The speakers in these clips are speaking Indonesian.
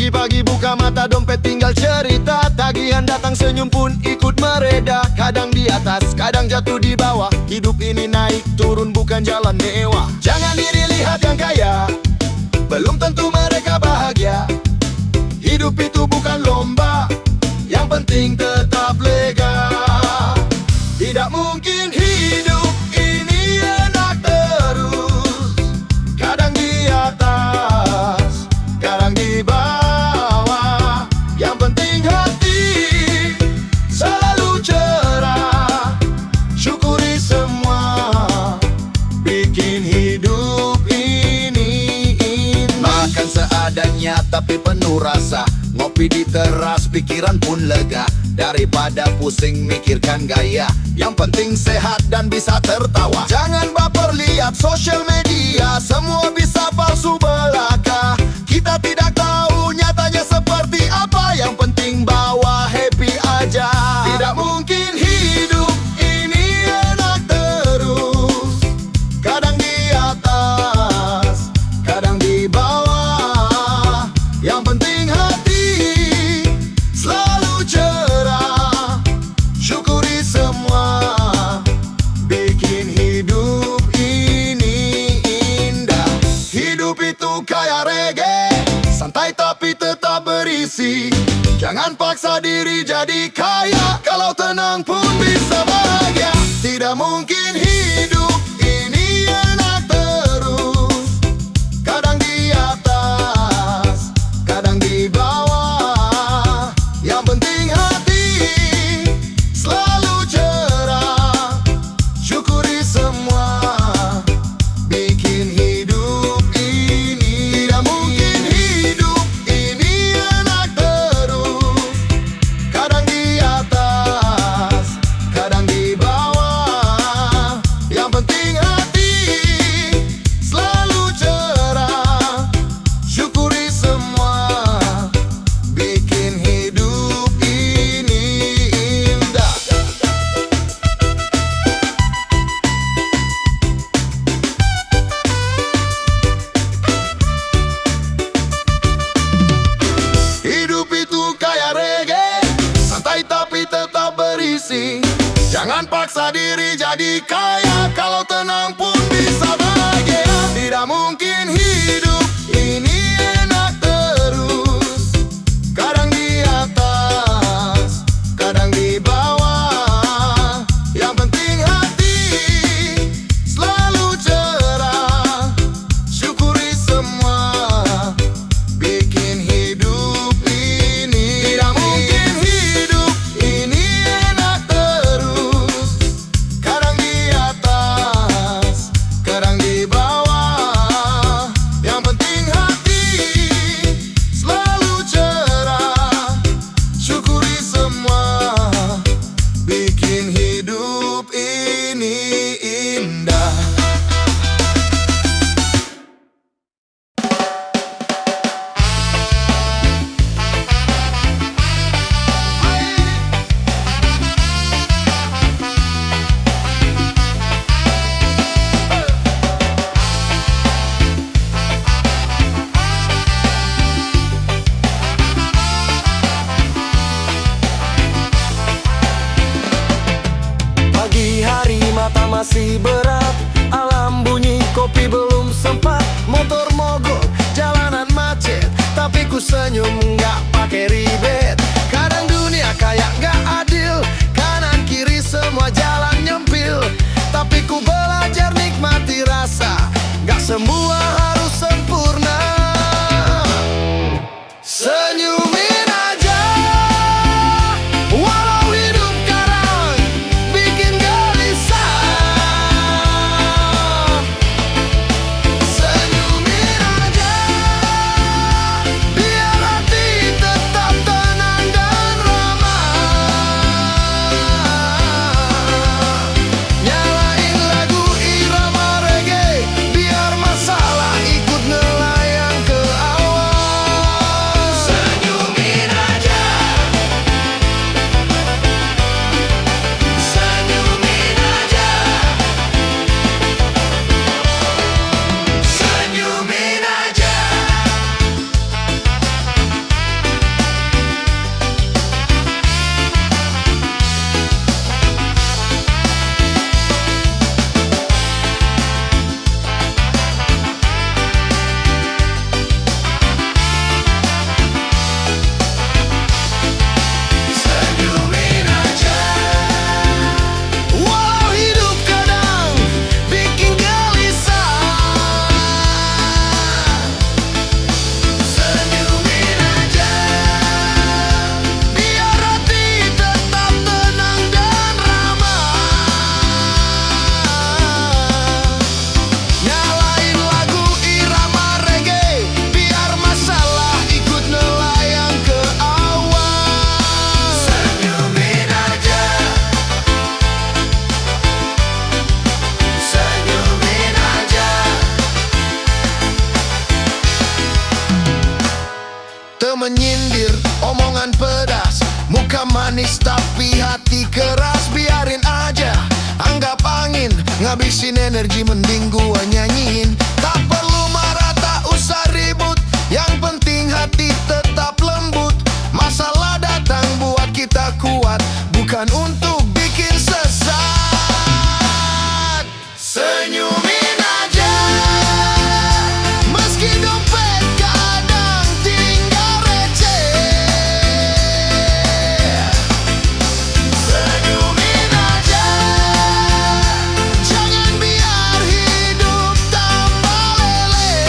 Pagi-pagi buka mata, dompet tinggal cerita. Tagihan datang, senyum pun ikut mereda. Kadang di atas, kadang jatuh di bawah. Hidup ini naik turun, bukan jalan mewah. Jangan iri lihat yang kaya, belum tentu mereka bahagia. Hidup itu bukan lomba, yang penting tetap lega. Tidak mungkin hidup ini enak terus. Kadang di atas, kadang di bawah. Yang penting hati selalu cerah. Syukuri semua, bikin hidup ini indah. Makan seadanya tapi penuh rasa. Ngopi di teras, pikiran pun lega. Daripada pusing mikirkan gaya, yang penting sehat dan bisa tertawa. Jangan baper lihat sosial media, semua bisa palsu belaka. Kita tidak tahu nyatanya seperti apa, yang penting bawa happy aja. Tidak mungkin hidup ini enak terus. Kadang di atas, kadang di bawah. Yang penting hati selalu cerah. Syukuri semua, bikin hidup ini indah. Hidup itu kayak reggae, santai tapi tetap berisi. Jangan paksa diri jadi kaya, kalau tenang pun bisa bahagia. Tidak mungkin hidup ini enak terus. Kadang di atas, kadang di bawah. Yang penting hati selalu cerah. Syukuri semua, bikin hidup ini. Tidak mungkin hidup ini enak terus. Kadang di atas, kadang di bawah. Yang penting hati selalu cerah. Syukuri semua, bikin hidup ini indah. Hidup itu kayak reggae, santai tapi tetap berisi. Jangan paksa diri jadi kaya, kalau tenang pun bisa bahagia. Tidak mungkin hidup ini enak terus. Kadang di atas, kadang di bawah. Yang penting hati selalu cerah. Syukuri semua, bikin hidup ini. Tidak mungkin hidup ini enak terus. Kadang di atas, kadang di bawah. Yang penting hati selalu cerah. Syukuri semua, bikin hidup ini indah. Pagi hari mata masih berat, alam bunyi kopi belum sempat. Motor mogok, jalanan macet, tapi ku senyum nggak pakai ribet. Kadang dunia kayak nggak adil, kanan kiri semua jalan nyempil. Tapi ku belajar nikmati rasa, nggak semua harus sempurna. Senyumin aja, walau hidup kadang bikin gelisah. Senyumin aja, biar hati tetap tenang. energi mending gua nyanyiin. Tak perlu marah, tak usah ribut, yang penting hati tetap lembut. Masalah datang buat kita kuat, bukan untuk bikin sesat. Senyumin aja, meski dompet kadang tinggal receh. Senyumin aja, jangan biar hidup tambah leleh.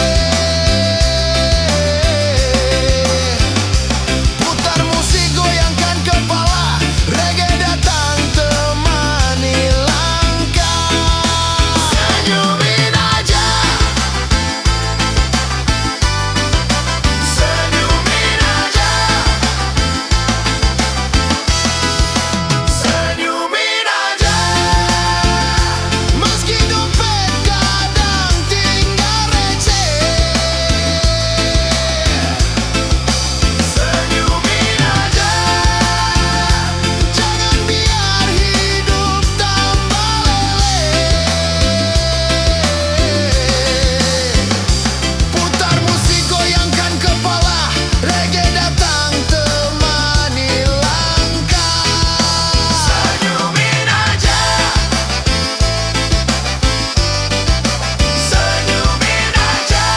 Putar musik, goyangkan kepala, reggae datang temani langkah. Senyumin aja, senyumin aja, senyumin aja, meski dompet kadang tinggal receh. Senyumin aja, jangan biar hidup tambah leleh. Putar musik, goyangkan kepala, reggae datang temani langkah. Senyumin aja, senyumin aja.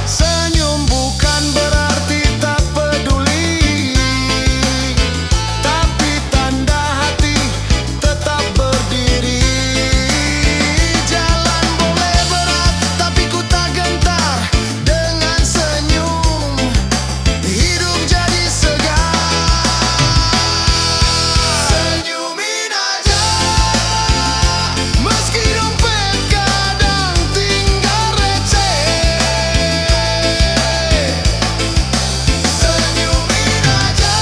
Senyum bukan berarti tak peduli, tapi tanda hati tetap berdiri. Jalan boleh berat, tapi ku tak gentar. Dengan senyum, hidup jadi segar. Senyumin aja, meski dompet kadang tinggal receh. Senyumin aja,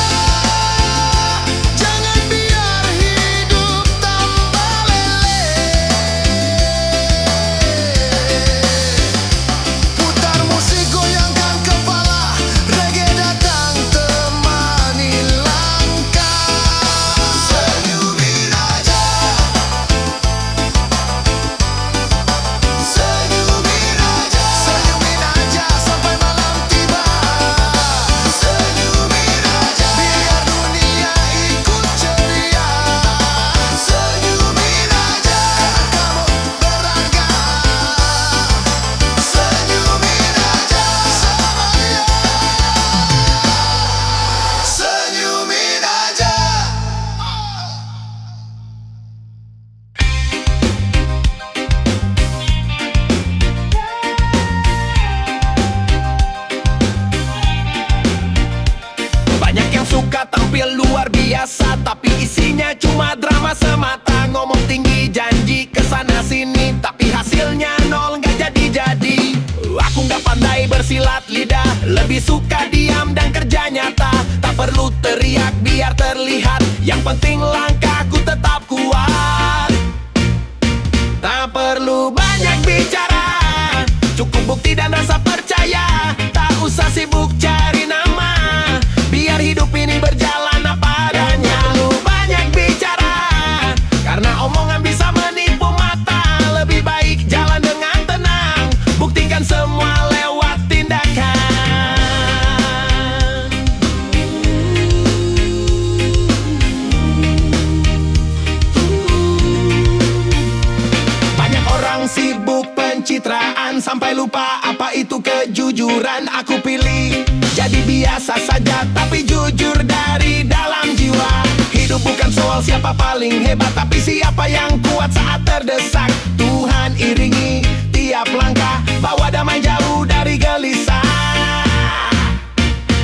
jangan biar hidup tambah leleh. Putar musik, goyangkan kepala, reggae datang temani langkah. Senyumin aja, senyumin aja, senyumin aja sampai malam tiba. Senyumin aja, biar dunia ikut ceria. Senyumin aja, kamu berharga. Senyumin aja semuanya. Senyumin aja. Banyak yang suka tampil luar biasa, tapi isinya cuma drama semata. Ngomong tinggi, janji kesana sini, tapi hasilnya nol, nggak jadi-jadi. Aku nggak pandai bersilat lidah, lebih suka diam dan kerja nyata. Tak perlu teriak biar terlihat, yang penting langkahku tetap kuat. Tak perlu banyak bicara, cukup bukti dan rasa percaya. Tak usah sibuk cari nama, biar hidup ini berjalan apa adanya. Lu banyak bicara, karena omongan bisa menipu mata. Lebih baik jalan dengan tenang, buktikan semua lewat tindakan. Banyak orang sibuk pencitraan, sampai lupa apa itu kejujuran. Aku pilih jadi biasa saja, tapi jujur dari dalam jiwa. Hidup bukan soal siapa paling hebat, tapi siapa yang kuat saat terdesak. Tuhan iringi tiap langkah, bawa damai jauh dari gelisah.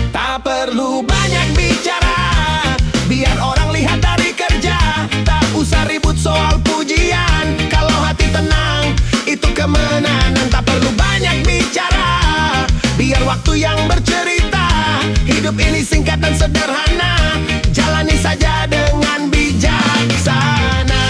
Tak perlu banyak bicara, biar orang lihat dari kerja. Tak usah ribut soal pujian, kalau hati tenang itu kemenangan. Tak perlu banyak bicara, biar waktu yang bercerita. Hidup ini singkat dan sederhana, jalani saja dengan bijaksana.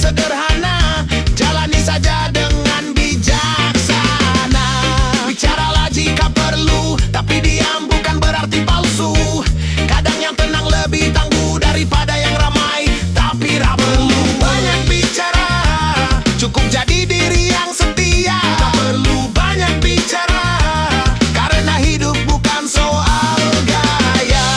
sederhana, jalani saja dengan bijaksana. Bicaralah jika perlu, tapi diam bukan berarti palsu. Kadang yang tenang lebih tangguh daripada yang ramai tapi tak perlu banyak bicara, cukup jadi diri yang setia. Tak perlu banyak bicara, karena hidup bukan soal gaya.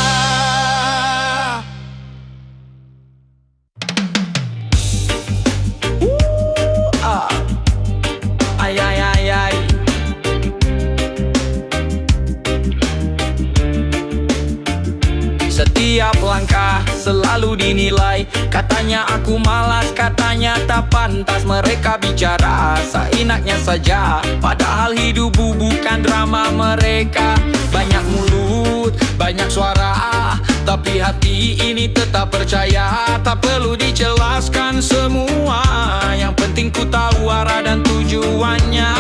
Ay, ay, ay, ay. Setiap langkah selalu dinilai. Katanya aku malas, katanya tak pantas. Mereka bicara seenaknya saja, padahal hidup bukan drama mereka. Banyak mulut, banyak suara, tapi hati ini tetap percaya. Tak perlu dijelaskan semua, yang penting ku tahu arah dan tujuannya.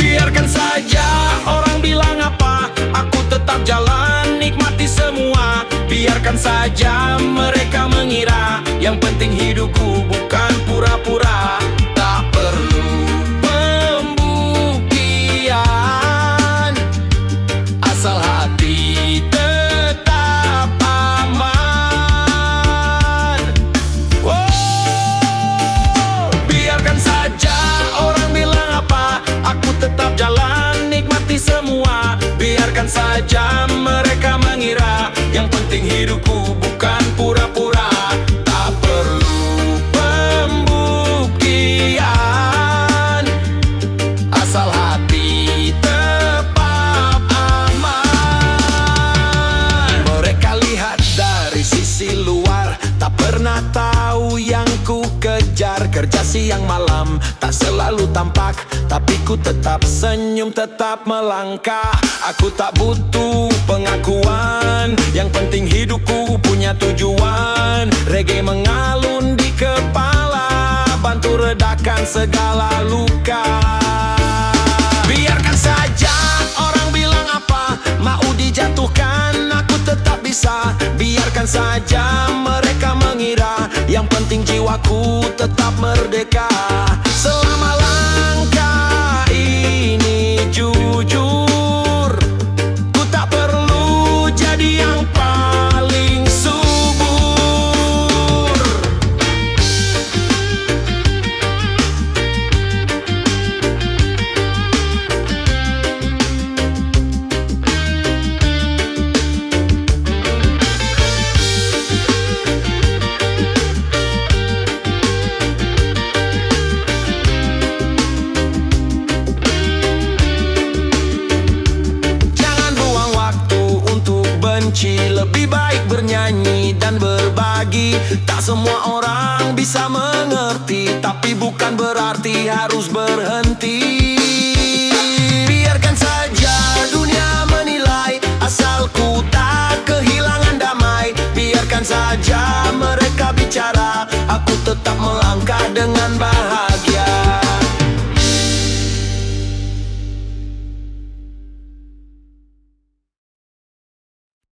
Biarkan saja orang bilang apa, aku tetap jalan nikmati semua. Biarkan saja mereka mengira, yang penting hidupku bukan pura-pura. Tak perlu pembuktian, asal hati tetap aman. Biarkan saja orang bilang apa, aku tetap jalan nikmati semua. Biarkan saja mereka mengira, yang penting hidupku bukan pura-pura. Tak perlu pembuktian, asal hati tetap aman. Mereka lihat dari sisi luar, tak pernah tahu yang ku kejar. Kerja siang malam tak selalu tampak, tapi ku tetap senyum, tetap melangkah. Aku tak butuh pengakuan, yang penting hidupku punya tujuan. Reggae mengalun di kepala, bantu redakan segala luka. Biarkan saja orang bilang apa, mau dijatuhkan aku tetap bisa. Biarkan saja mereka mengira, yang penting jiwaku tetap merdeka. Selama langkah ini jujur, ku tak perlu jadi yang paling subur. Lebih baik bernyanyi dan berbagi. Tak semua orang bisa mengerti, tapi bukan berarti harus berhenti.